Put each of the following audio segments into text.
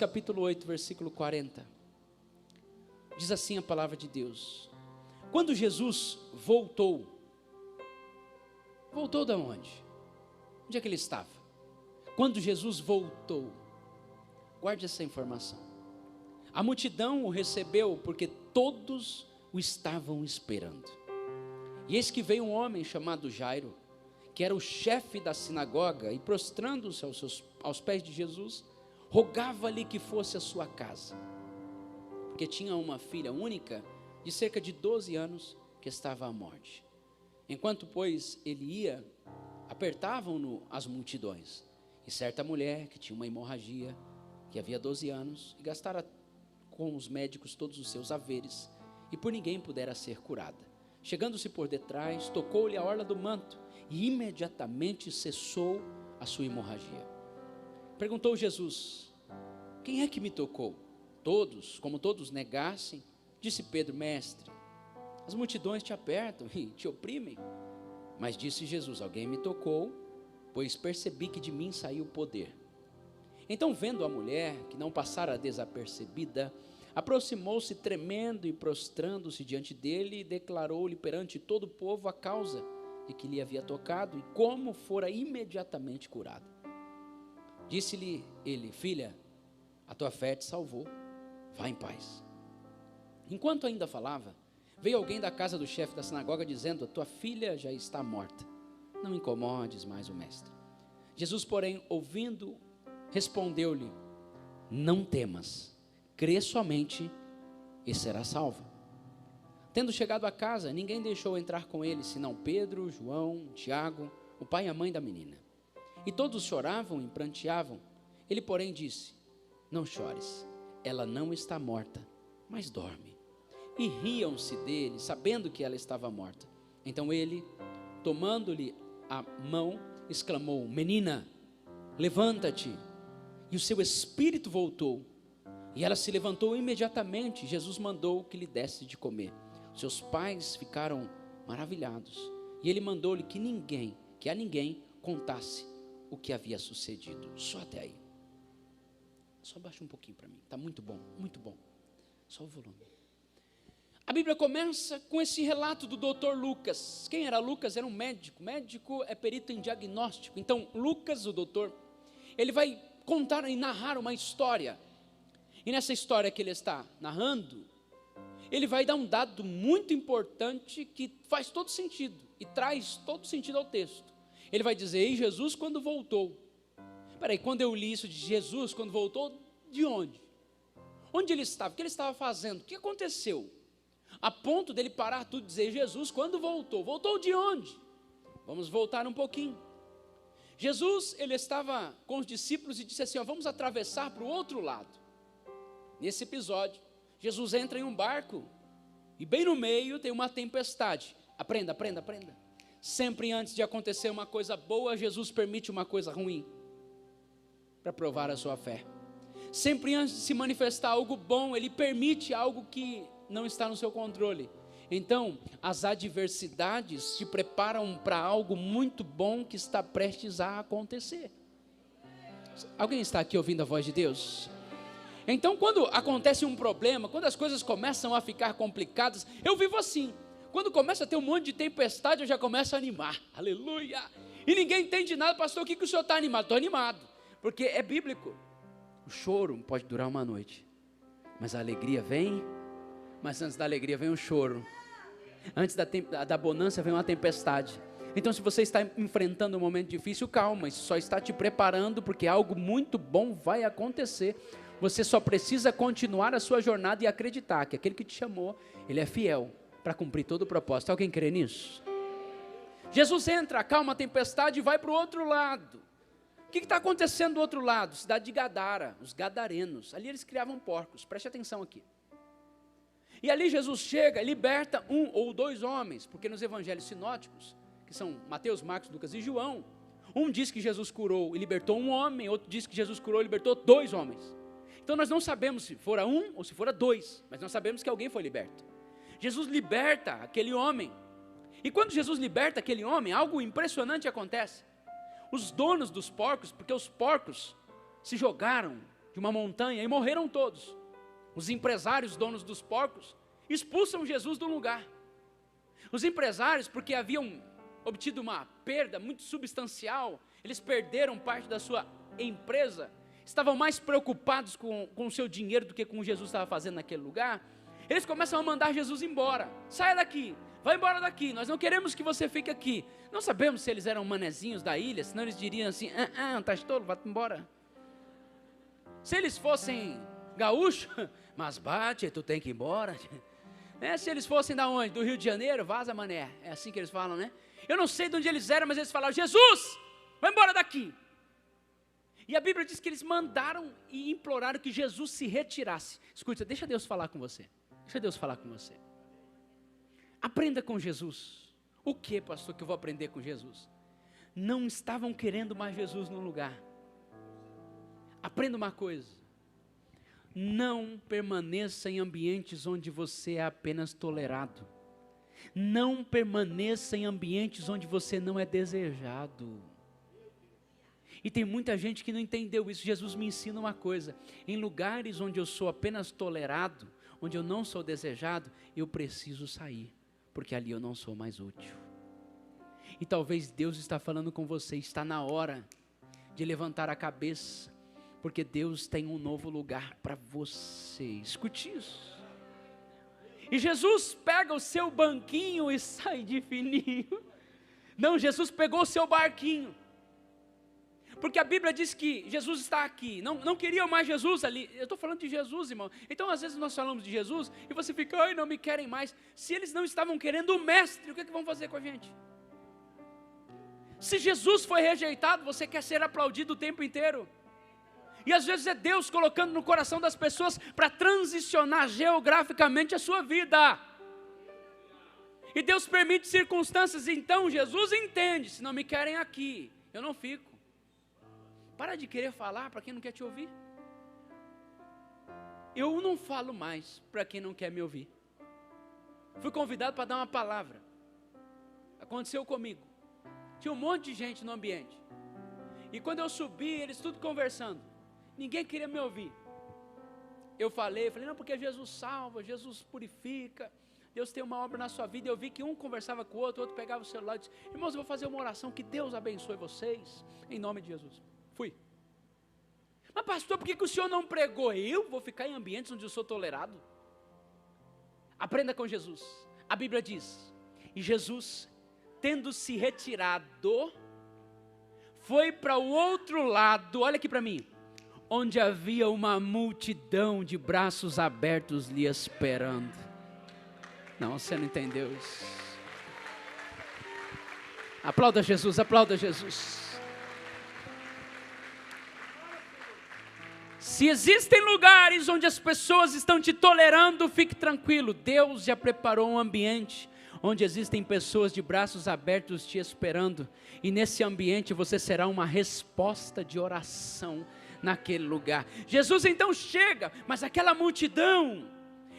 capítulo 8, versículo 40. Diz assim a palavra de Deus: quando Jesus voltou de onde? Onde é que ele estava? Quando Jesus voltou, guarde essa informação. A multidão o recebeu porque todos o estavam esperando. E eis que veio um homem chamado Jairo, que era o chefe da sinagoga, e prostrando-se aos pés de Jesus, rogava-lhe que fosse à sua casa, porque tinha uma filha única, de cerca de 12 anos, que estava à morte. Enquanto, pois, ele ia, apertavam-no as multidões, e certa mulher, que tinha uma hemorragia, que havia 12 anos, e gastara com os médicos todos os seus haveres, e por ninguém pudera ser curada, chegando-se por detrás, tocou-lhe a orla do manto, e imediatamente cessou a sua hemorragia. Perguntou Jesus: quem é que me tocou? Todos, como todos negassem, disse Pedro: mestre, as multidões te apertam e te oprimem. Mas disse Jesus: alguém me tocou, pois percebi que de mim saiu poder. Então, vendo a mulher, que não passara desapercebida, aproximou-se tremendo e prostrando-se diante dele, e declarou-lhe perante todo o povo a causa de que lhe havia tocado, e como fora imediatamente curada. Disse-lhe ele: filha, a tua fé te salvou, vá em paz. Enquanto ainda falava, veio alguém da casa do chefe da sinagoga, dizendo: a tua filha já está morta, não incomodes mais o mestre. Jesus, porém, ouvindo, respondeu-lhe: não temas, crê somente e será salva. Tendo chegado a casa, ninguém deixou entrar com ele, senão Pedro, João, Tiago, o pai e a mãe da menina. E todos choravam e pranteavam. Ele, porém, disse: não chores, ela não está morta, mas dorme. E riam-se dele, sabendo que ela estava morta. Então ele, tomando-lhe a mão, exclamou: menina, levanta-te. E o seu espírito voltou, e ela se levantou imediatamente. Jesus mandou que lhe desse de comer. Seus pais ficaram maravilhados, e ele mandou-lhe que a ninguém contasse o que havia sucedido. Só até aí. Só baixa um pouquinho para mim, está muito bom, muito bom. Só o volume. A Bíblia começa com esse relato do doutor Lucas. Quem era Lucas? Era um médico. Médico é perito em diagnóstico. Então Lucas, o doutor, ele vai contar e narrar uma história. E nessa história que ele está narrando, ele vai dar um dado muito importante que faz todo sentido e traz todo sentido ao texto. Ele vai dizer: e Jesus quando voltou. Peraí, quando eu li isso de Jesus quando voltou, de onde? Onde ele estava? O que ele estava fazendo? O que aconteceu? A ponto dele parar tudo e dizer: Jesus quando voltou. Voltou de onde? Vamos voltar um pouquinho. Jesus, ele estava com os discípulos e disse assim: vamos atravessar para o outro lado. Nesse episódio, Jesus entra em um barco e bem no meio tem uma tempestade. Aprenda. Sempre antes de acontecer uma coisa boa, Jesus permite uma coisa ruim para provar a sua fé. Sempre antes de se manifestar algo bom, ele permite algo que não está no seu controle. Então, as adversidades te preparam para algo muito bom que está prestes a acontecer. Alguém está aqui ouvindo a voz de Deus? Então, quando acontece um problema, quando as coisas começam a ficar complicadas, eu vivo assim. Quando começa a ter um monte de tempestade, eu já começo a animar. Aleluia! E ninguém entende nada. Pastor, o que o senhor está animado? Estou animado, porque é bíblico. O choro pode durar uma noite, mas a alegria vem. Mas antes da alegria vem um choro. Antes da bonança vem uma tempestade. Então, se você está enfrentando um momento difícil, calma. Isso só está te preparando, porque algo muito bom vai acontecer. Você só precisa continuar a sua jornada e acreditar que aquele que te chamou, ele é fiel para cumprir todo o propósito. Alguém crê nisso? Jesus entra, acalma a tempestade e vai para o outro lado. O que está acontecendo do outro lado? Cidade de Gadara, os gadarenos. Ali eles criavam porcos, preste atenção aqui. E ali Jesus chega e liberta um ou dois homens, porque nos evangelhos sinóticos, que são Mateus, Marcos, Lucas e João, um diz que Jesus curou e libertou um homem, outro diz que Jesus curou e libertou dois homens. Então nós não sabemos se fora um ou se fora dois, mas nós sabemos que alguém foi liberto. Jesus liberta aquele homem, e quando Jesus liberta aquele homem, algo impressionante acontece. Os donos dos porcos, porque os porcos se jogaram de uma montanha e morreram todos. Os empresários, donos dos porcos, expulsam Jesus do lugar. Os empresários, porque haviam obtido uma perda muito substancial, eles perderam parte da sua empresa, estavam mais preocupados com o seu dinheiro do que com o que Jesus estava fazendo naquele lugar. Eles começam a mandar Jesus embora. Saia daqui, vai embora daqui, nós não queremos que você fique aqui. Não sabemos se eles eram manezinhos da ilha, senão eles diriam assim, tá tolo, vai embora. Se eles fossem gaúchos, mas bate, tu tem que ir embora. Se eles fossem da onde? Do Rio de Janeiro, vaza mané, é assim que eles falam, né? Eu não sei de onde eles eram, mas eles falaram, Jesus, vai embora daqui. E a Bíblia diz que eles mandaram e imploraram que Jesus se retirasse. Escuta, deixa Deus falar com você. Deixa Deus falar com você. Aprenda com Jesus. O que, pastor, que eu vou aprender com Jesus? Não estavam querendo mais Jesus no lugar. Aprenda uma coisa. Não permaneça em ambientes onde você é apenas tolerado. Não permaneça em ambientes onde você não é desejado. E tem muita gente que não entendeu isso. Jesus me ensina uma coisa: em lugares onde eu sou apenas tolerado, onde eu não sou desejado, eu preciso sair, porque ali eu não sou mais útil. E talvez Deus está falando com você, está na hora de levantar a cabeça, porque Deus tem um novo lugar para você. Escute isso. E Jesus pega o seu banquinho e sai de fininho. Não, Jesus pegou o seu barquinho. Porque a Bíblia diz que Jesus está aqui. Não queriam mais Jesus ali. Eu estou falando de Jesus, irmão. Então às vezes nós falamos de Jesus e você fica, ai, não me querem mais. Se eles não estavam querendo o mestre, o que vão fazer com a gente? Se Jesus foi rejeitado, você quer ser aplaudido o tempo inteiro. E às vezes é Deus colocando no coração das pessoas para transicionar geograficamente a sua vida. E Deus permite circunstâncias. Então Jesus entende, se não me querem aqui, eu não fico. Para de querer falar para quem não quer te ouvir. Eu não falo mais para quem não quer me ouvir. Fui convidado para dar uma palavra. Aconteceu comigo. Tinha um monte de gente no ambiente. E quando eu subi, eles tudo conversando. Ninguém queria me ouvir. Eu falei, não, porque Jesus salva, Jesus purifica, Deus tem uma obra na sua vida. Eu vi que um conversava com o outro pegava o celular e disse, irmãos, eu vou fazer uma oração, que Deus abençoe vocês, em nome de Jesus. Fui. Mas pastor, por que o senhor não pregou? Eu vou ficar em ambientes onde eu sou tolerado? Aprenda com Jesus. A Bíblia diz, e Jesus, tendo se retirado, foi para o outro lado, olha aqui para mim, onde havia uma multidão de braços abertos lhe esperando. Não, você não entendeu isso. Aplauda Jesus, aplauda Jesus. Se existem lugares onde as pessoas estão te tolerando, fique tranquilo, Deus já preparou um ambiente onde existem pessoas de braços abertos te esperando, e nesse ambiente você será uma resposta de oração naquele lugar. Jesus então chega, mas aquela multidão,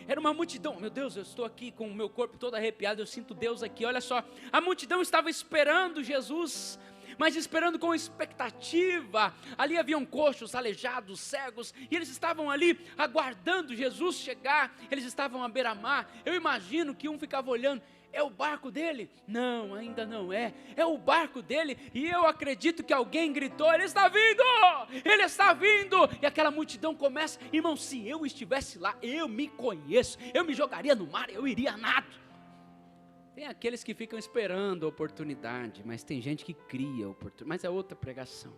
era uma multidão, meu Deus, eu estou aqui com o meu corpo todo arrepiado, eu sinto Deus aqui, olha só, a multidão estava esperando Jesus, mas esperando com expectativa. Ali haviam coxos, aleijados, cegos, e eles estavam ali aguardando Jesus chegar, eles estavam à beira-mar. Eu imagino que um ficava olhando, é o barco dele? Não, ainda não é o barco dele, e eu acredito que alguém gritou, ele está vindo, e aquela multidão começa, irmão, se eu estivesse lá, eu me conheço, eu me jogaria no mar, eu iria a nado. Tem aqueles que ficam esperando a oportunidade, mas tem gente que cria a oportunidade, mas é outra pregação.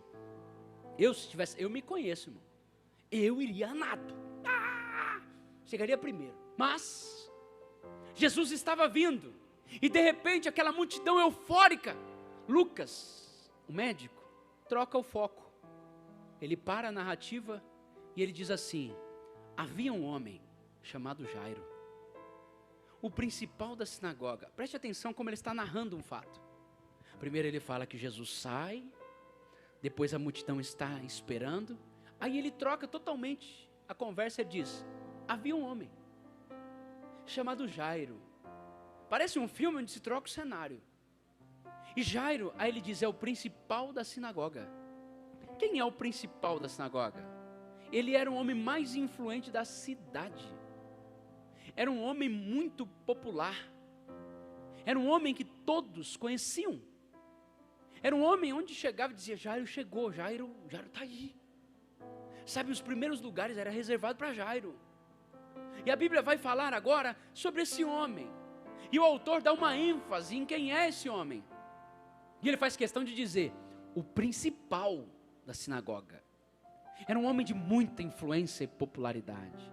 Eu me conheço, irmão, eu iria a nado, chegaria primeiro, mas Jesus estava vindo, e de repente aquela multidão eufórica, Lucas, o médico, troca o foco, ele para a narrativa, e ele diz assim, havia um homem chamado Jairo, o principal da sinagoga. Preste atenção como ele está narrando um fato. Primeiro ele fala que Jesus sai, depois a multidão está esperando, aí ele troca totalmente a conversa e diz, havia um homem chamado Jairo. Parece um filme onde se troca o cenário. E Jairo, aí ele diz, é o principal da sinagoga. Quem é o principal da sinagoga? Ele era o homem mais influente da cidade. Era um homem muito popular. Era um homem que todos conheciam. Era um homem onde chegava e dizia: Jairo chegou, Jairo está aí. Sabe, os primeiros lugares era reservado para Jairo. E a Bíblia vai falar agora sobre esse homem. E o autor dá uma ênfase em quem é esse homem. E ele faz questão de dizer: o principal da sinagoga. Era um homem de muita influência e popularidade.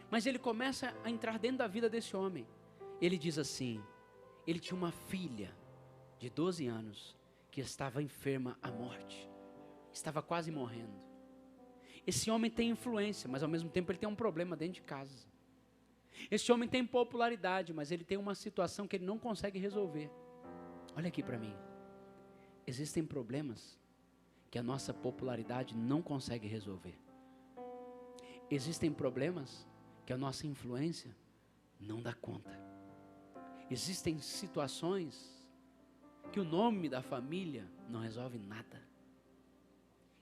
Mas ele começa a entrar dentro da vida desse homem. Ele diz assim: ele tinha uma filha de 12 anos que estava enferma à morte. Estava quase morrendo. Esse homem tem influência, mas ao mesmo tempo ele tem um problema dentro de casa. Esse homem tem popularidade, mas ele tem uma situação que ele não consegue resolver. Olha aqui para mim. Existem problemas que a nossa popularidade não consegue resolver. Existem problemas que a nossa influência não dá conta. Existem situações que o nome da família não resolve nada.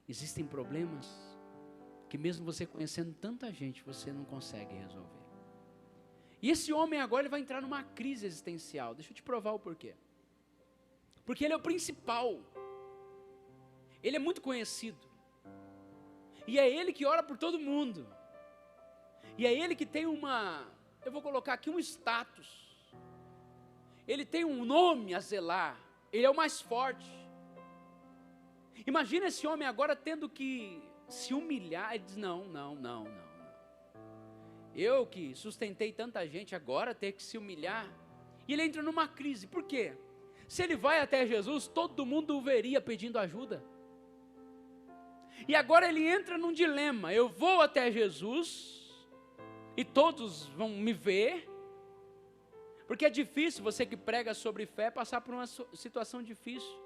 Existem problemas que mesmo você conhecendo tanta gente, você não consegue resolver. E esse homem agora ele vai entrar numa crise existencial. Deixa eu te provar o porquê. Porque ele é o principal. Ele é muito conhecido. E é ele que ora por todo mundo. E é ele que tem eu vou colocar aqui um status. Ele tem um nome a zelar. Ele é o mais forte. Imagina esse homem agora tendo que se humilhar. Ele diz: não. Eu que sustentei tanta gente, agora ter que se humilhar. E ele entra numa crise. Por quê? Se ele vai até Jesus, todo mundo o veria pedindo ajuda. E agora ele entra num dilema: eu vou até Jesus e todos vão me ver. Porque é difícil você que prega sobre fé passar por uma situação difícil.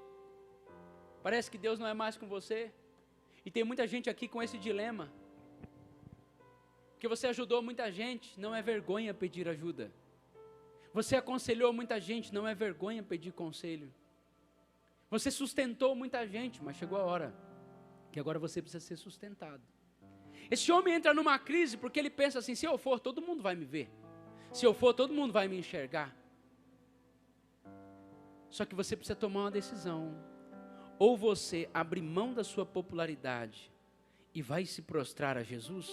Parece que Deus não é mais com você. E tem muita gente aqui com esse dilema. Porque você ajudou muita gente, não é vergonha pedir ajuda. Você aconselhou muita gente, não é vergonha pedir conselho. Você sustentou muita gente, mas chegou a hora que agora você precisa ser sustentado. Esse homem entra numa crise porque ele pensa assim: se eu for, todo mundo vai me ver. Se eu for, todo mundo vai me enxergar. Só que você precisa tomar uma decisão. Ou você abre mão da sua popularidade e vai se prostrar a Jesus,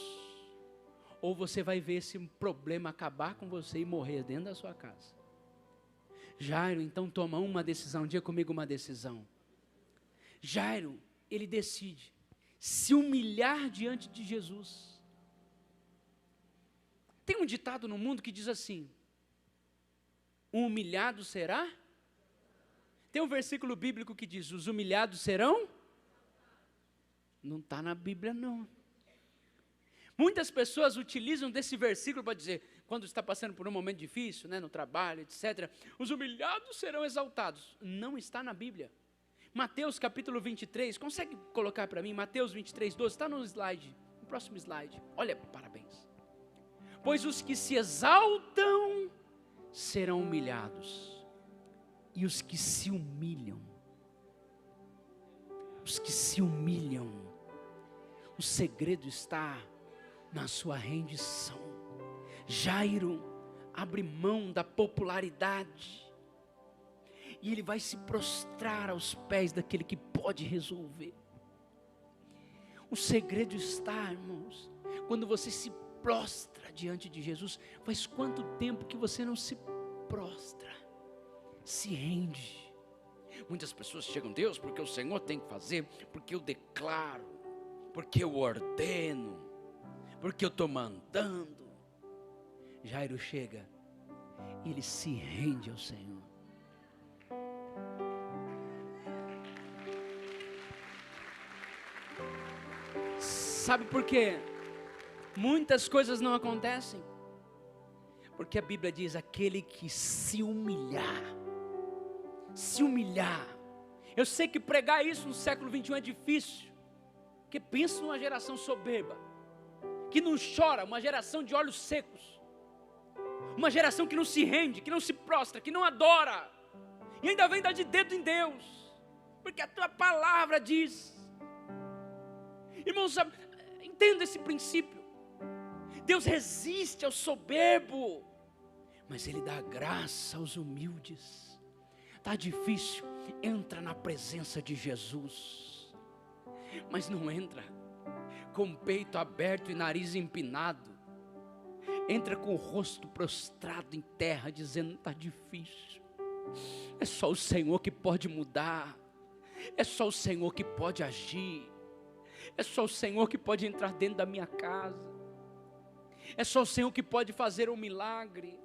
ou você vai ver esse problema acabar com você e morrer dentro da sua casa. Jairo então toma uma decisão. Diga comigo uma decisão. Jairo, ele decide se humilhar diante de Jesus. Tem um ditado no mundo que diz assim: um humilhado será? Tem um versículo bíblico que diz: os humilhados serão? Não está na Bíblia não. Muitas pessoas utilizam desse versículo para dizer, quando está passando por um momento difícil, no trabalho, etc. Os humilhados serão exaltados. Não está na Bíblia. Mateus capítulo 23, consegue colocar para mim? Mateus 23, 12, está no slide, no próximo slide. Olha, parabéns. Pois os que se exaltam serão humilhados, e os que se humilham, o segredo está na sua rendição. Jairo abre mão da popularidade, e ele vai se prostrar aos pés daquele que pode resolver. O segredo está, irmãos, quando você se prostra diante de Jesus. Faz quanto tempo que você não se prostra, se rende? Muitas pessoas chegam: Deus, porque o Senhor tem que fazer, porque eu declaro, porque eu ordeno, porque eu estou mandando. Jairo chega, ele se rende ao Senhor. Sabe por quê? Muitas coisas não acontecem, porque a Bíblia diz: aquele que se humilhar. Eu sei que pregar isso no século 21 é difícil, porque pensa numa geração soberba, que não chora, uma geração de olhos secos, uma geração que não se rende, que não se prostra, que não adora, e ainda vem dar de dedo em Deus, porque a tua palavra diz. Irmãos, Entenda esse princípio. Deus resiste ao soberbo, mas Ele dá graça aos humildes. Está difícil, entra na presença de Jesus, mas não entra com o peito aberto e nariz empinado. Entra com o rosto prostrado em terra, dizendo: está difícil, é só o Senhor que pode mudar, é só o Senhor que pode agir, é só o Senhor que pode entrar dentro da minha casa, é só o Senhor que pode fazer um milagre.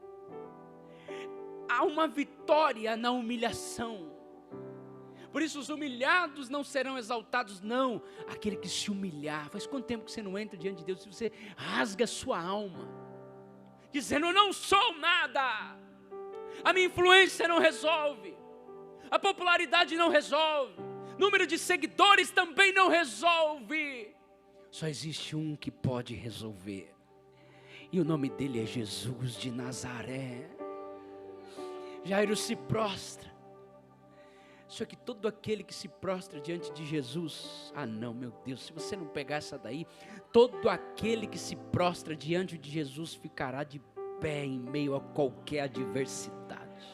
Há uma vitória na humilhação. Por isso os humilhados não serão exaltados, não. Aquele que se humilhar. Faz quanto tempo que você não entra diante de Deus, se você rasga a sua alma, dizendo: eu não sou nada, a minha influência não resolve, a popularidade não resolve, número de seguidores também não resolve. Só existe um que pode resolver, e o nome dele é Jesus de Nazaré. Jairo se prostra. Só que todo aquele que se prostra diante de Jesus, não, meu Deus, se você não pegar essa daí, todo aquele que se prostra diante de Jesus ficará de pé em meio a qualquer adversidade.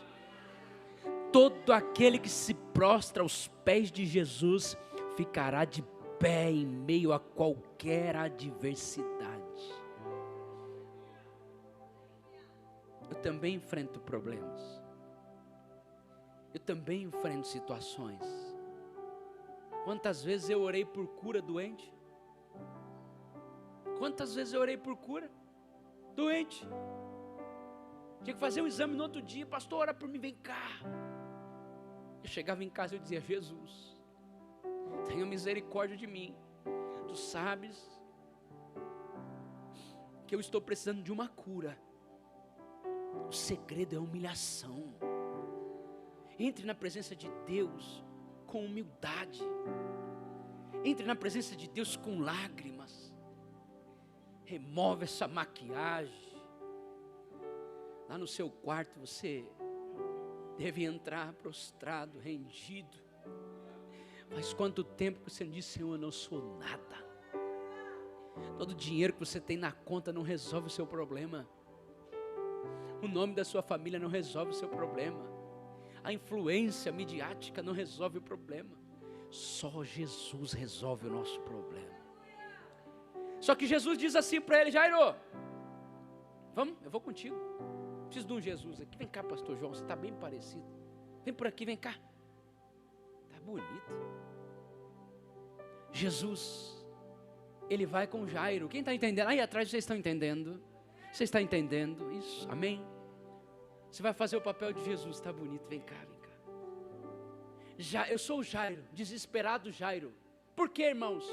Todo aquele que se prostra aos pés de Jesus ficará de pé em meio a qualquer adversidade. Eu também enfrento problemas. Eu também enfrento situações. Quantas vezes eu orei por cura doente? Quantas vezes eu orei por cura doente? Tinha que fazer um exame no outro dia: pastor, ora por mim, vem cá. Eu chegava em casa e eu dizia: Jesus, tenha misericórdia de mim. Tu sabes que eu estou precisando de uma cura. O segredo é a humilhação. Entre na presença de Deus com humildade. Entre na presença de Deus com lágrimas. Remove essa maquiagem. Lá no seu quarto você deve entrar prostrado, rendido. Faz quanto tempo que você não diz: Senhor, eu não sou nada. Todo o dinheiro que você tem na conta não resolve o seu problema. O nome da sua família não resolve o seu problema. A influência midiática não resolve o problema. Só Jesus resolve o nosso problema. Só que Jesus diz assim para ele: Jairo, vamos, eu vou contigo. Preciso de um Jesus aqui. Vem cá, pastor João, você está bem parecido. Vem por aqui, vem cá. Está bonito. Jesus, ele vai com Jairo. Quem está entendendo? Aí atrás vocês estão entendendo. Você está entendendo isso? Amém? Você vai fazer o papel de Jesus. Está bonito, vem cá, vem cá. Eu sou o Jairo, desesperado Jairo. Por quê, irmãos?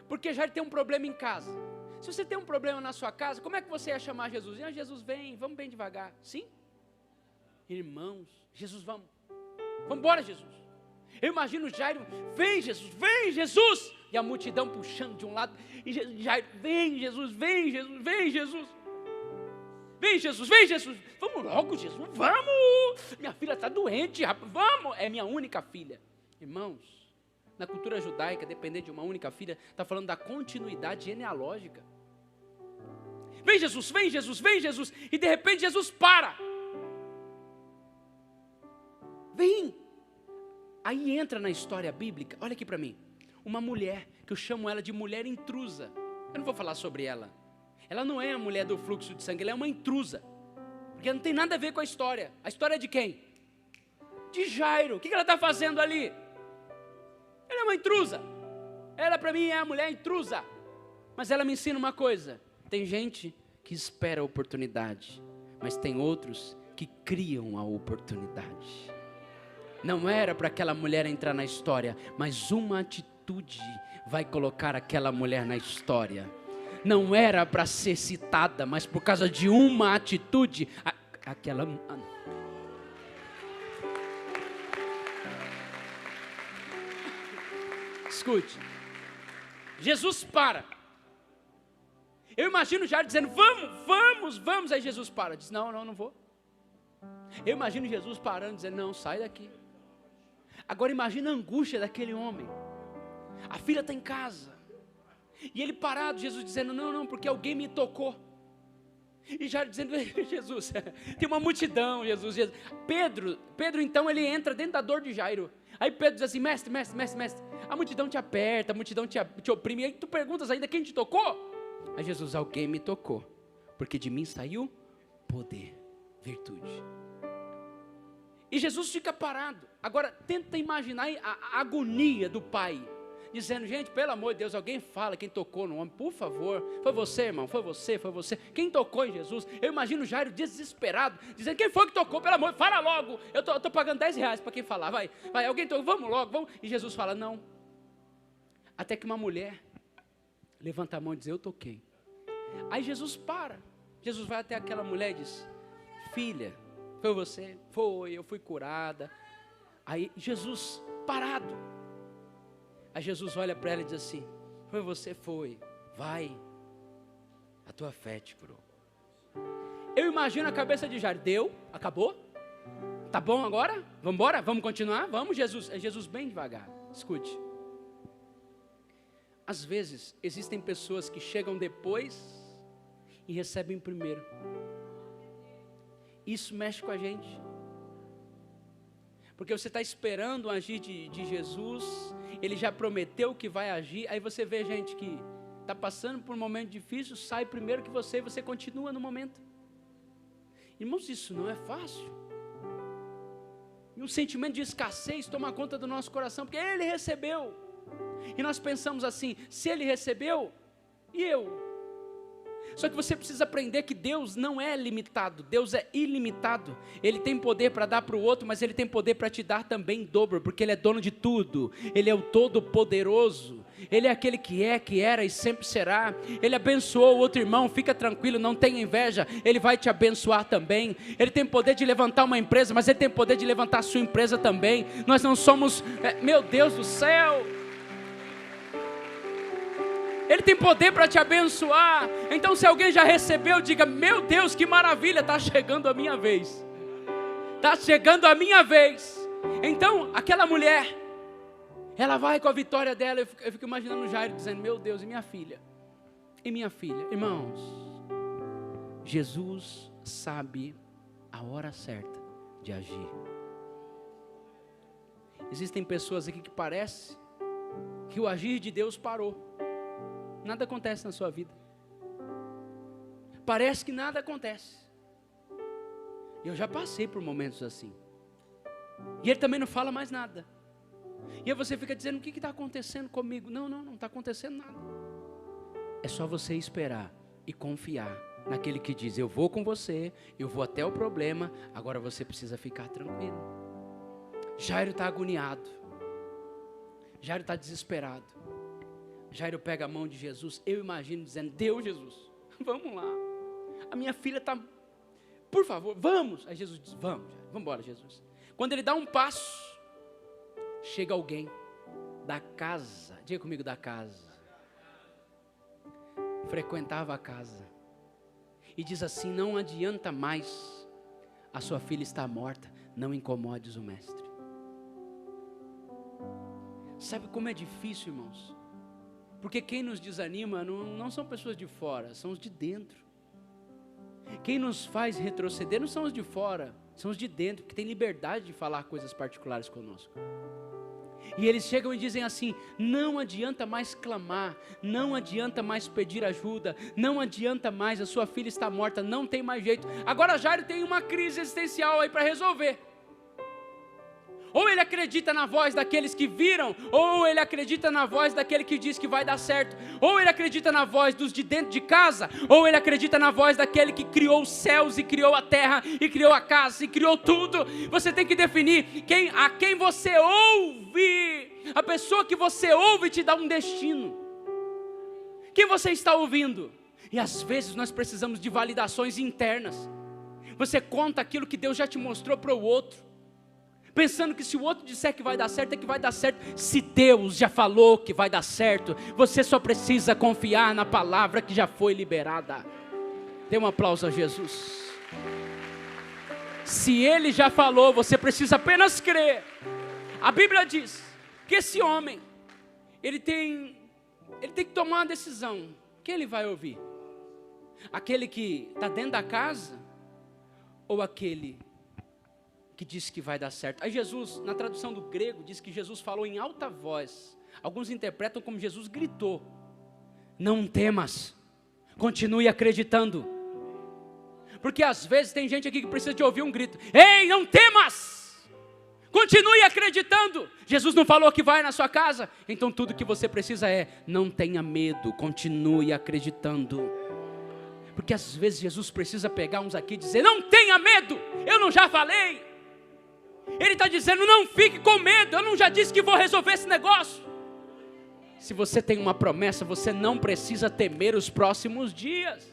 Porque Jairo tem um problema em casa. Se você tem um problema na sua casa, como é que você ia chamar Jesus? Jesus, vem, vamos bem devagar. Sim? Irmãos, Jesus, vamos embora, Jesus. Eu imagino Jairo: vem Jesus. E a multidão puxando de um lado. E Jairo: vem Jesus. Vem Jesus. Vamos logo, Jesus, vamos. Minha filha está doente, vamos. É minha única filha. Irmãos, na cultura judaica, depender de uma única filha, está falando da continuidade genealógica. Vem Jesus. E de repente Jesus para. Vem. Aí entra na história bíblica, olha aqui para mim, uma mulher, que eu chamo ela de mulher intrusa. Eu não vou falar sobre ela. Ela não é a mulher do fluxo de sangue, ela é uma intrusa. Porque não tem nada a ver com a história. A história é de quem? De Jairo. O que ela está fazendo ali? Ela é uma intrusa. Ela para mim é a mulher intrusa. Mas ela me ensina uma coisa: tem gente que espera a oportunidade, mas tem outros que criam a oportunidade. Não era para aquela mulher entrar na história, mas uma atitude vai colocar aquela mulher na história. Não era para ser citada, mas por causa de uma atitude, aquela... Escute, Jesus para. Eu imagino Jairo dizendo: vamos. Aí Jesus para, diz: não vou. Eu imagino Jesus parando, dizendo: não, sai daqui. Agora imagina a angústia daquele homem. A filha está em casa. E ele parado, Jesus dizendo, não, porque alguém me tocou. E Jairo dizendo, Jesus, tem uma multidão, Jesus. Pedro então ele entra dentro da dor de Jairo. Aí Pedro diz assim, mestre, a multidão te aperta, a multidão te oprime. E aí tu perguntas ainda, quem te tocou? Aí Jesus, alguém me tocou, porque de mim saiu poder, virtude. E Jesus fica parado. Agora tenta imaginar a agonia do pai, dizendo, gente, pelo amor de Deus, alguém fala quem tocou no homem, por favor. Foi você, irmão, foi você. Quem tocou em Jesus? Eu imagino Jairo desesperado, dizendo, quem foi que tocou? Pelo amor, fala logo. Eu tô pagando 10 reais para quem falar, vai, alguém tocou, vamos logo, vamos. E Jesus fala, não. Até que uma mulher levanta a mão e diz, eu toquei. Aí Jesus para. Jesus vai até aquela mulher e diz, filha, foi você? Foi, eu fui curada. Aí Jesus parado. Aí Jesus olha para ela e diz assim, foi você? Foi, vai, a tua fé te curou. Eu imagino a cabeça de Jairo, deu, acabou? Tá bom agora? Vamos embora? Vamos continuar? Vamos, Jesus. É Jesus bem devagar, escute. Às vezes, existem pessoas que chegam depois e recebem primeiro. Isso mexe com a gente. Porque você está esperando o agir de Jesus, Ele já prometeu que vai agir, aí você vê gente que está passando por um momento difícil, sai primeiro que você, e você continua no momento. Irmãos, isso não é fácil. E um sentimento de escassez toma conta do nosso coração, porque Ele recebeu. E nós pensamos assim, se Ele recebeu, e eu? Só que você precisa aprender que Deus não é limitado, Deus é ilimitado. Ele tem poder para dar para o outro, mas Ele tem poder para te dar também em dobro, porque Ele é dono de tudo. Ele é o Todo-Poderoso. Ele é aquele que é, que era e sempre será. Ele abençoou o outro irmão, fica tranquilo, não tenha inveja, Ele vai te abençoar também. Ele tem poder de levantar uma empresa, mas Ele tem poder de levantar a sua empresa também. Nós não somos, meu Deus do céu, Ele tem poder para te abençoar. Então se alguém já recebeu, diga, meu Deus, que maravilha, está chegando a minha vez. Está chegando a minha vez. Então aquela mulher, ela vai com a vitória dela. Eu fico imaginando Jairo dizendo, meu Deus, e minha filha? E minha filha? Irmãos, Jesus sabe a hora certa de agir. Existem pessoas aqui que parece que o agir de Deus parou. Nada acontece na sua vida. Parece que nada acontece. Eu já passei por momentos assim. E Ele também não fala mais nada. E aí você fica dizendo, o que está acontecendo comigo? Não está acontecendo nada. É só você esperar e confiar naquele que diz, eu vou com você, eu vou até o problema, agora você precisa ficar tranquilo. Jairo está agoniado. Jairo está desesperado. Jairo pega a mão de Jesus, eu imagino dizendo, Deus, Jesus, vamos lá, a minha filha está, por favor, vamos. Aí Jesus diz, vamos embora, Jesus. Quando ele dá um passo, chega alguém da casa, diga comigo, da casa, frequentava a casa, e diz assim, não adianta mais, a sua filha está morta, não incomodes o mestre. Sabe como é difícil, irmãos? Porque quem nos desanima não são pessoas de fora, são os de dentro. Quem nos faz retroceder não são os de fora, são os de dentro, que têm liberdade de falar coisas particulares conosco. E eles chegam e dizem assim, não adianta mais clamar, não adianta mais pedir ajuda, não adianta mais, a sua filha está morta, não tem mais jeito. Agora Jairo tem uma crise existencial aí para resolver. Ou ele acredita na voz daqueles que viram, ou ele acredita na voz daquele que diz que vai dar certo. Ou ele acredita na voz dos de dentro de casa, ou ele acredita na voz daquele que criou os céus e criou a terra e criou a casa e criou tudo. Você tem que definir a quem você ouve. A pessoa que você ouve te dá um destino. Quem você está ouvindo? E às vezes nós precisamos de validações internas. Você conta aquilo que Deus já te mostrou para o outro, pensando que se o outro disser que vai dar certo, é que vai dar certo. Se Deus já falou que vai dar certo, você só precisa confiar na palavra que já foi liberada. Dê um aplauso a Jesus. Se Ele já falou, você precisa apenas crer. A Bíblia diz que esse homem, ele tem ele tem que tomar uma decisão. Quem ele vai ouvir? Aquele que está dentro da casa? Ou aquele que disse que vai dar certo? Aí Jesus, na tradução do grego, diz que Jesus falou em alta voz. Alguns interpretam como Jesus gritou: não temas, continue acreditando. Porque às vezes tem gente aqui que precisa de ouvir um grito: ei, não temas, continue acreditando. Jesus não falou que vai na sua casa? Então tudo que você precisa é: não tenha medo, continue acreditando. Porque às vezes Jesus precisa pegar uns aqui e dizer: não tenha medo, eu não já falei. Ele está dizendo: não fique com medo, eu não já disse que vou resolver esse negócio. Se você tem uma promessa, você não precisa temer os próximos dias.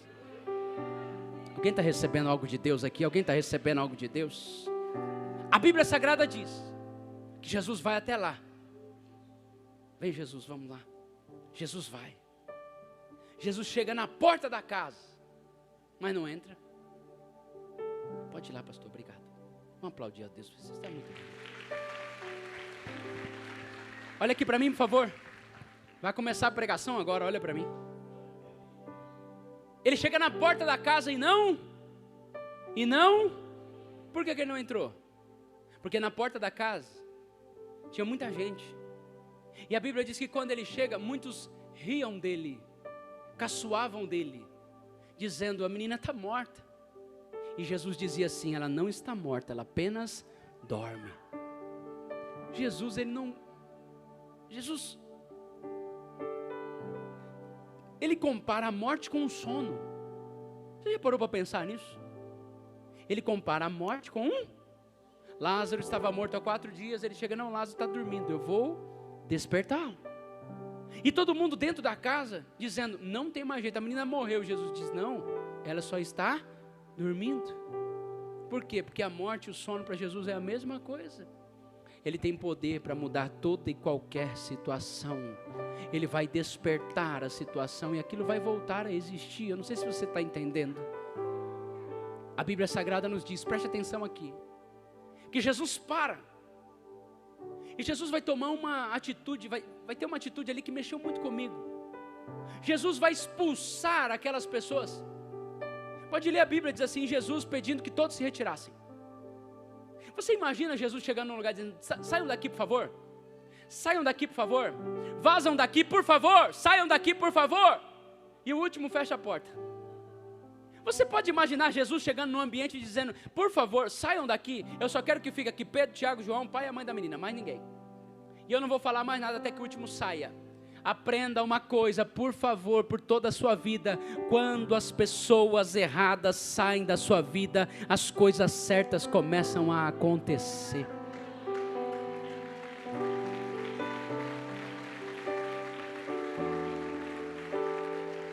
Alguém está recebendo algo de Deus aqui? Alguém está recebendo algo de Deus? A Bíblia Sagrada diz que Jesus vai até lá. Vem Jesus, vamos lá. Jesus vai. Jesus chega na porta da casa, mas não entra. Pode ir lá, pastor, obrigado. Vamos aplaudir a Deus, você está muito bem. Olha aqui para mim, por favor. Vai começar a pregação agora, olha para mim. Ele chega na porta da casa e não, por que ele não entrou? Porque na porta da casa tinha muita gente. E a Bíblia diz que quando ele chega, muitos riam dele, caçoavam dele, dizendo: a menina está morta. E Jesus dizia assim: ela não está morta, ela apenas dorme. Jesus, ele compara a morte com o sono. Você já parou para pensar nisso? Ele compara a morte com Lázaro estava morto há 4 dias, ele chega: não, Lázaro está dormindo, eu vou despertá-lo. E todo mundo dentro da casa, dizendo: não tem mais jeito, a menina morreu. Jesus diz: não, ela só está dormindo. Por quê? Porque a morte e o sono para Jesus é a mesma coisa. Ele tem poder para mudar toda e qualquer situação. Ele vai despertar a situação e aquilo vai voltar a existir. Eu não sei se você está entendendo. A Bíblia Sagrada nos diz, preste atenção aqui, que Jesus para. E Jesus vai tomar uma atitude, vai ter uma atitude ali que mexeu muito comigo. Jesus vai expulsar aquelas pessoas. Pode ler a Bíblia, diz assim: Jesus pedindo que todos se retirassem. Você imagina Jesus chegando num lugar dizendo: saiam daqui por favor, saiam daqui por favor, vazam daqui por favor, saiam daqui por favor. E o último fecha a porta. Você pode imaginar Jesus chegando num ambiente e dizendo: por favor, saiam daqui, eu só quero que fique aqui Pedro, Tiago, João, pai e a mãe da menina, mais ninguém. E eu não vou falar mais nada até que o último saia. Aprenda uma coisa, por favor, por toda a sua vida: quando as pessoas erradas saem da sua vida, as coisas certas começam a acontecer.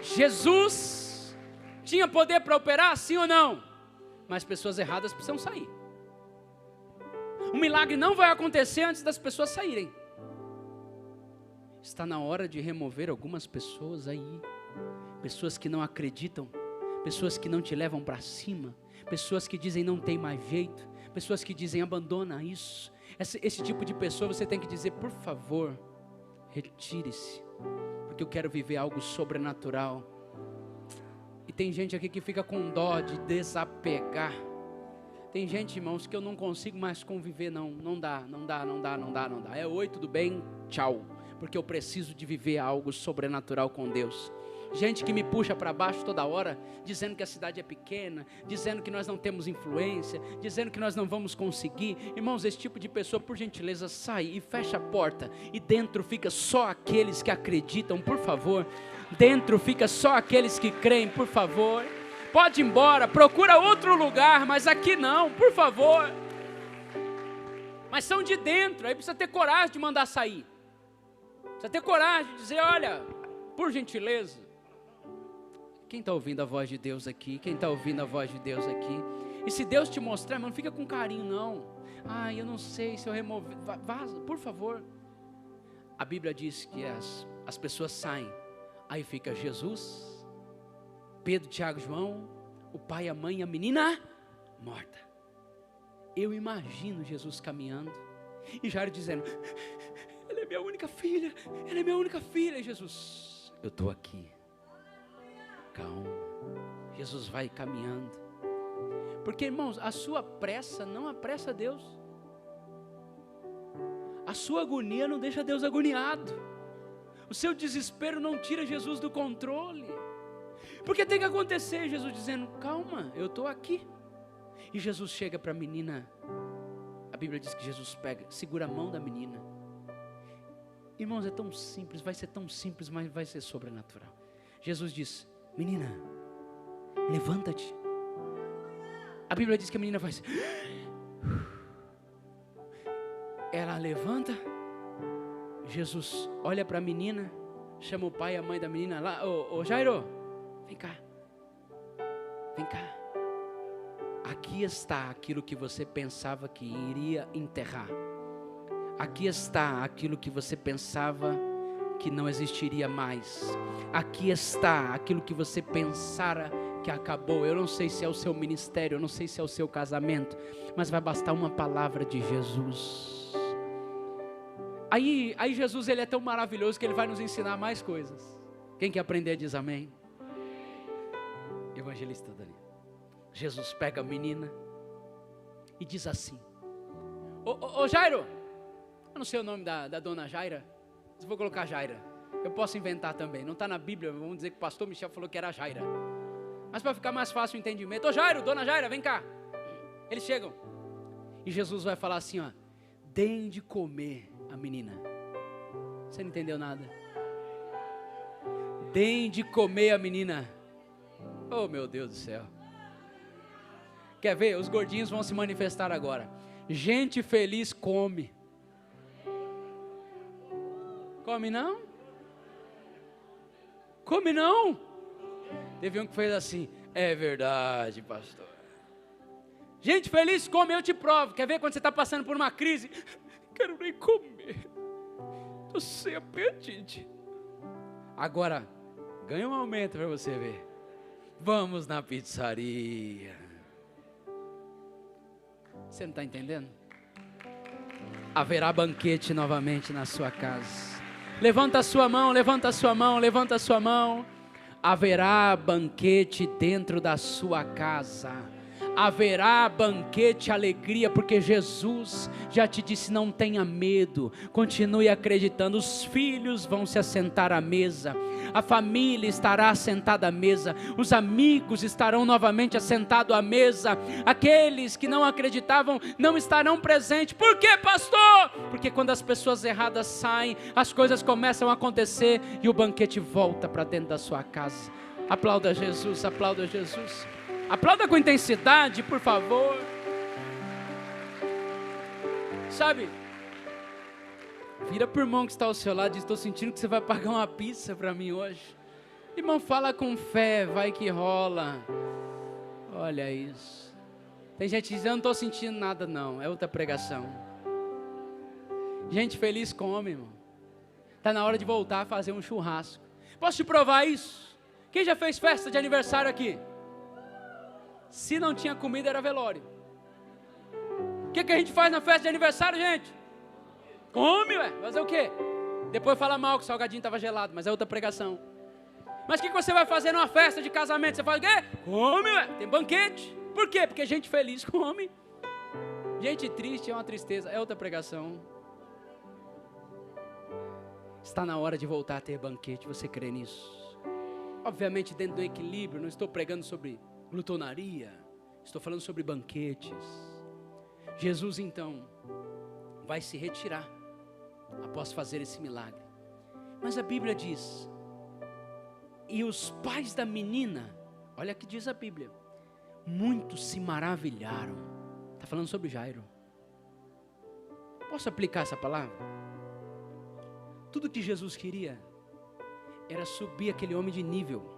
Jesus tinha poder para operar, sim ou não? Mas pessoas erradas precisam sair. O milagre não vai acontecer antes das pessoas saírem. Está na hora de remover algumas pessoas aí, pessoas que não acreditam, pessoas que não te levam para cima, pessoas que dizem não tem mais jeito, pessoas que dizem abandona isso. Esse tipo de pessoa você tem que dizer: por favor, retire-se, porque eu quero viver algo sobrenatural. E tem gente aqui que fica com dó de desapegar. Tem gente, irmãos, que eu não consigo mais conviver, não dá. É: oi, tudo bem? Tchau. Porque eu preciso de viver algo sobrenatural com Deus. Gente que me puxa para baixo toda hora, dizendo que a cidade é pequena, dizendo que nós não temos influência, dizendo que nós não vamos conseguir. Irmãos, esse tipo de pessoa, por gentileza, sai e fecha a porta, e dentro fica só aqueles que acreditam, por favor. Dentro fica só aqueles que creem, por favor. Pode ir embora, procura outro lugar, mas aqui não, por favor. Mas são de dentro, aí precisa ter coragem de mandar sair. Precisa ter coragem de dizer: olha, por gentileza. Quem está ouvindo a voz de Deus aqui? Quem está ouvindo a voz de Deus aqui? E se Deus te mostrar, não fica com carinho não. Eu não sei se eu remover. Vaza, por favor. A Bíblia diz que as pessoas saem. Aí fica Jesus, Pedro, Tiago, João, o pai, a mãe e a menina morta. Eu imagino Jesus caminhando e Jairo dizendo: ela é minha única filha, ela é minha única filha. E Jesus: eu estou aqui. Calma. Jesus vai caminhando. Porque, irmãos, a sua pressa não apressa Deus. A sua agonia não deixa Deus agoniado. O seu desespero não tira Jesus do controle. Porque tem que acontecer, Jesus dizendo, calma, eu estou aqui. E Jesus chega para a menina. A Bíblia diz que Jesus segura a mão da menina. Irmãos, é tão simples, vai ser tão simples, mas vai ser sobrenatural. Jesus diz, menina, levanta-te. A Bíblia diz que a menina faz. Ela levanta. Jesus olha para a menina, chama o pai e a mãe da menina lá. Ô Jairo, vem cá. Vem cá. Aqui está aquilo que você pensava que iria enterrar. Aqui está aquilo que você pensava que não existiria mais. Aqui está aquilo que você pensara que acabou. Eu não sei se é o seu ministério, eu não sei se é o seu casamento, mas vai bastar uma palavra de Jesus. Aí Jesus, ele é tão maravilhoso que ele vai nos ensinar mais coisas. Quem quer aprender diz amém. Evangelista Dani. Jesus pega a menina e diz assim: Ô Jairo, eu não sei o nome da dona Jaira, mas vou colocar Jaira. Eu posso inventar também, não está na Bíblia, vamos dizer que o pastor Michel falou que era Jaira. Mas para ficar mais fácil o entendimento, ô Jairo, dona Jaira, vem cá. Eles chegam e Jesus vai falar assim, ó: deem de comer a menina. Você não entendeu nada? Deem de comer a menina. Oh meu Deus do céu. Quer ver? Os gordinhos vão se manifestar agora. Gente feliz come. Come não? Come não? Teve um que fez assim: é verdade, pastor. Gente feliz come, eu te provo. Quer ver quando você está passando por uma crise? Quero nem comer. Estou sem apetite. Agora, ganha um aumento para você ver. Vamos na pizzaria. Você não está entendendo? Haverá banquete novamente na sua casa. Levanta a sua mão, levanta a sua mão, levanta a sua mão. Haverá banquete dentro da sua casa. Haverá banquete, alegria, porque Jesus já te disse: não tenha medo, continue acreditando. Os filhos vão se assentar à mesa, a família estará assentada à mesa, os amigos estarão novamente assentados à mesa. Aqueles que não acreditavam não estarão presentes. Por quê, pastor? Porque quando as pessoas erradas saem, as coisas começam a acontecer e o banquete volta para dentro da sua casa. Aplauda Jesus, aplauda Jesus. Aplauda com intensidade, por favor. Sabe, vira para o irmão que está ao seu lado e diz: estou sentindo que você vai pagar uma pizza para mim hoje. Irmão, fala com fé, vai que rola. Olha isso. Tem gente dizendo: eu não estou sentindo nada não, é outra pregação. Gente feliz come, irmão. Está na hora de voltar a fazer um churrasco. Posso te provar isso? Quem já fez festa de aniversário aqui? Se não tinha comida, era velório. O que a gente faz na festa de aniversário, gente? Come, ué. Fazer o quê? Depois fala mal que o salgadinho estava gelado, mas é outra pregação. Mas o que você vai fazer numa festa de casamento? Você faz o quê? Come, ué. Tem banquete. Por quê? Porque gente feliz come. Gente triste é uma tristeza, é outra pregação. Está na hora de voltar a ter banquete, você crê nisso? Obviamente dentro do equilíbrio, não estou pregando sobre glutonaria, estou falando sobre banquetes. Jesus então vai se retirar após fazer esse milagre. Mas a Bíblia diz: e os pais da menina, olha o que diz a Bíblia, muitos se maravilharam. Está falando sobre Jairo. Posso aplicar essa palavra? Tudo que Jesus queria era subir aquele homem de nível.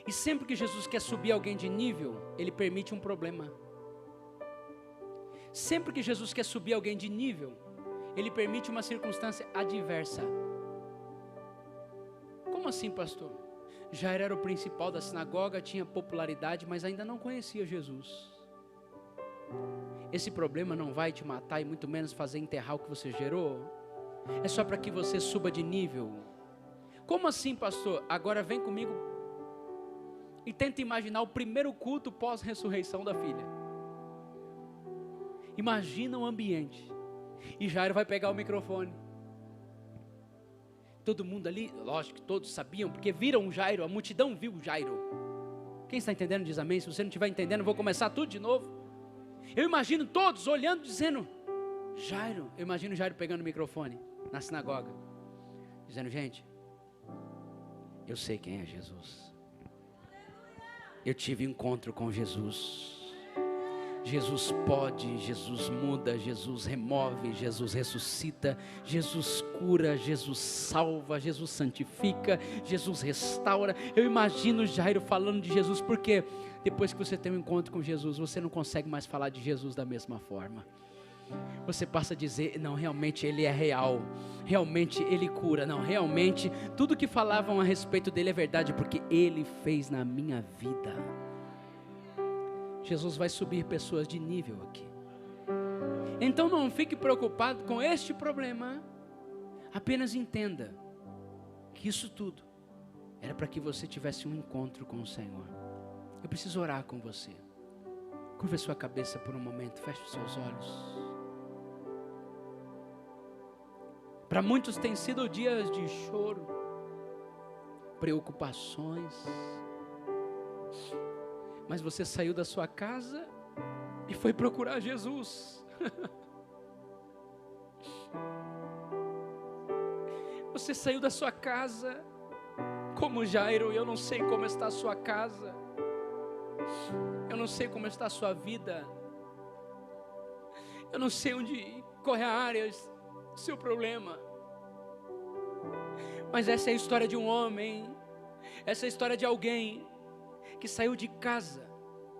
E sempre que Jesus quer subir alguém de nível, Ele permite um problema. Sempre que Jesus quer subir alguém de nível, Ele permite uma circunstância adversa. Como assim, pastor? Jairo era o principal da sinagoga, tinha popularidade, mas ainda não conhecia Jesus. Esse problema não vai te matar e muito menos fazer enterrar o que você gerou. É só para que você suba de nível Como assim, pastor? Agora vem comigo e tenta imaginar o primeiro culto pós-ressurreição da filha. Imagina o ambiente. E Jairo vai pegar o microfone. Todo mundo ali, lógico que todos sabiam, porque viram o Jairo, a multidão viu o Jairo. Quem está entendendo diz amém. Se você não estiver entendendo, eu vou começar tudo de novo. Eu imagino todos olhando, dizendo, Jairo. Eu imagino o Jairo pegando o microfone na sinagoga, dizendo, gente, eu sei quem é Jesus. Eu tive encontro com Jesus. Jesus pode, Jesus muda, Jesus remove, Jesus ressuscita, Jesus cura, Jesus salva, Jesus santifica, Jesus restaura. Eu imagino Jairo falando de Jesus, porque depois que você tem um encontro com Jesus, você não consegue mais falar de Jesus da mesma forma. Você passa a dizer, não, realmente Ele é real, realmente Ele cura, não, realmente tudo que falavam a respeito dEle é verdade, porque Ele fez na minha vida. Jesus vai subir pessoas de nível aqui. Então não fique preocupado com este problema. Apenas entenda que isso tudo era para que você tivesse um encontro com o Senhor. Eu preciso orar com você. Curva sua cabeça por um momento, feche os seus olhos. Para muitos tem sido dias de choro, preocupações. Mas você saiu da sua casa e foi procurar Jesus. Você saiu da sua casa como Jairo. Eu não sei como está a sua casa. Eu não sei como está a sua vida. Eu não sei onde corre a área do seu problema. Mas essa é a história de um homem. Essa é a história de alguém que saiu de casa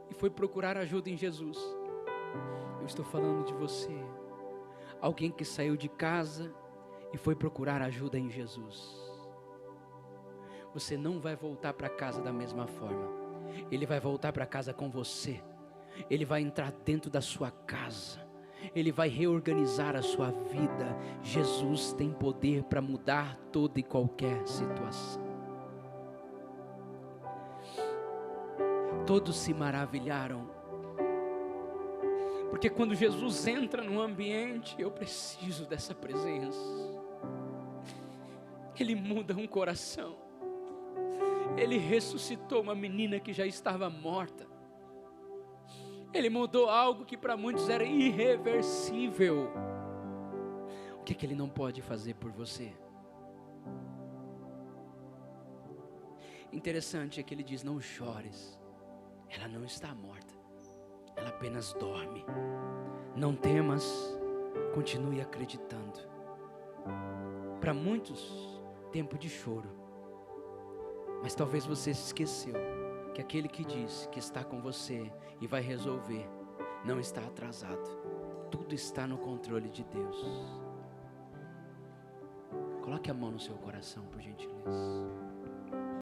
e foi procurar ajuda em Jesus. Eu estou falando de você. Alguém que saiu de casa e foi procurar ajuda em Jesus. Você não vai voltar para casa da mesma forma. Ele vai voltar para casa com você. Ele vai entrar dentro da sua casa. Ele vai reorganizar a sua vida. Jesus tem poder para mudar toda e qualquer situação. Todos se maravilharam, porque quando Jesus entra no ambiente, eu preciso dessa presença. Ele muda um coração. Ele ressuscitou uma menina que já estava morta. Ele mudou algo que para muitos era irreversível. O que Ele não pode fazer por você? Interessante é que Ele diz, não chores. Ela não está morta, ela apenas dorme. Não temas, continue acreditando. Para muitos, tempo de choro. Mas talvez você se esqueceu que aquele que diz que está com você e vai resolver, não está atrasado. Tudo está no controle de Deus. Coloque a mão no seu coração, por gentileza.